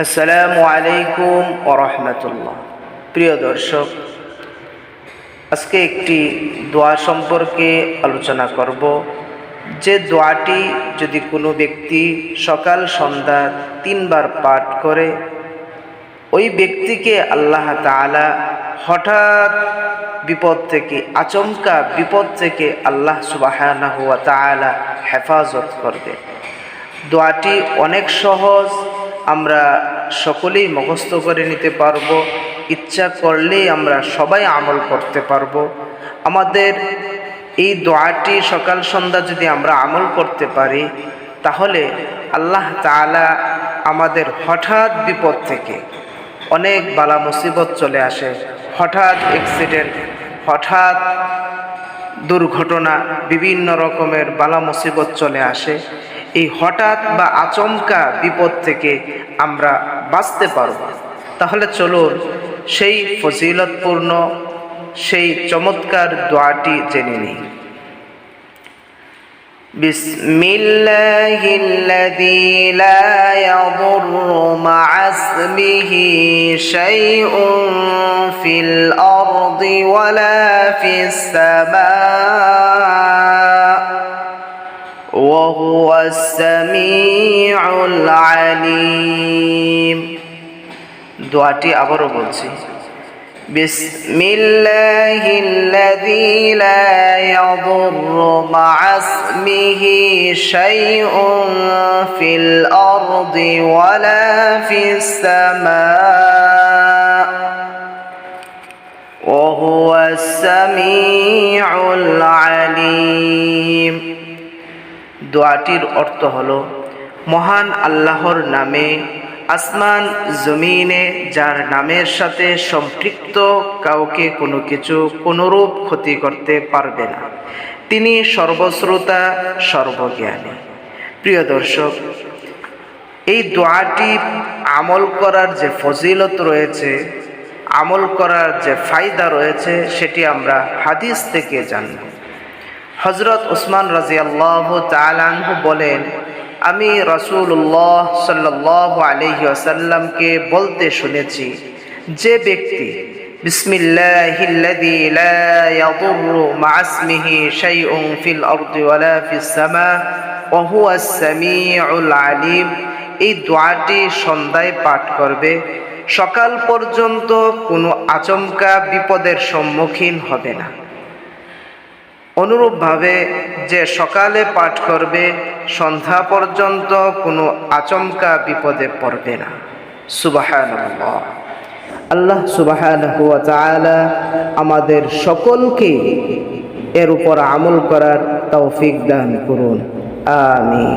আসসালামু আলাইকুম ওয়া রাহমাতুল্লাহ। প্রিয় দর্শক, আজকে একটি দোয়া সম্পর্কে আলোচনা করব। যে দোয়াটি যদি কোনো ব্যক্তি সকাল সন্ধ্যা 3 বার পাঠ করে, ওই ব্যক্তিকে আল্লাহ তাআলা হঠাৎ বিপদ থেকে, আচমকা বিপদ থেকে আল্লাহ সুবহানাহু ওয়া তাআলা হেফাজত করবে। দোয়াটি অনেক সহজ, আমরা সকলেই মুখস্থ করে নিতে পারবো। ইচ্ছা করলেই আমরা সবাই আমল করতে পারবো। আমাদের এই দোয়াটি সকাল সন্ধ্যা যদি আমরা আমল করতে পারি, তাহলে আল্লাহ তাআলা আমাদের হঠাৎ বিপদ থেকে, অনেক বালা মুসিবত চলে আসে, হঠাৎ অ্যাক্সিডেন্ট, হঠাৎ দুর্ঘটনা, বিভিন্ন রকমের বালা মুসিবত চলে আসে। এই হঠাৎ বা আচমকা বিপদ থেকে আমরা বাঁচতে পারব। তাহলে চলুন সেই ফজিলতপূর্ণ, সেই চমৎকার দোয়াটি জেনে নিই। বিসমিল্লাহিল্লাযী লা ইয়াদুররু মা'a ইসমিহি শাইউন ফিল আরদি ওয়ালা ফিস সামা' وهو السميع العليم। দোয়াটি আবারও বলছি, বিসমিল্লাহিল্লাযী লা ইয়াদুররু মা'a ইসমিহি শাইউন ফিল আরদি ওয়ালা ফিস সামা' وهو السميع العليم। দোয়াটির অর্থ হলো, মহান আল্লাহর নামে, আসমান জমিনে যার নামের সাথে সম্পৃক্ত কাউকে কোনো কিছু কোনরূপ ক্ষতি করতে পারবে না, তিনি সর্বশ্রোতা, সর্বজ্ঞানী। প্রিয় দর্শক, এই দোয়াটি আমল করার যে ফজিলত রয়েছে, আমল করার যে ফায়দা রয়েছে, সেটি আমরা হাদিস থেকে জানব। হযরত উসমান রাদিয়াল্লাহু তাআলা আনহু বলেন, আমি রাসূলুল্লাহ সাল্লাল্লাহু আলাইহি ওয়াসাল্লামকে বলতে শুনেছি, যে ব্যক্তি বিসমিল্লাহিল্লাযী লা ইয়াদুররু মা'a ইসমিহি শাইউন ফিল আরদি ওয়ালা ফিস সামা' ওয়া হুয়াস সামিউল আলিম, এই দোয়াটি সন্ধ্যায় পাঠ করবে, সকাল পর্যন্ত কোনো আচমকা বিপদের সম্মুখীন হবে না। অনুরূপভাবে যে সকালে পাঠ করবে, সন্ধ্যা পর্যন্ত কোনো আচমকা বিপদে পড়বে না। সুবহানাল্লাহ। আল্লাহ সুবহানাহু ওয়া তাআলা আমাদের সকলকে এর উপর আমল করার তৌফিক দান করুন। আমিন।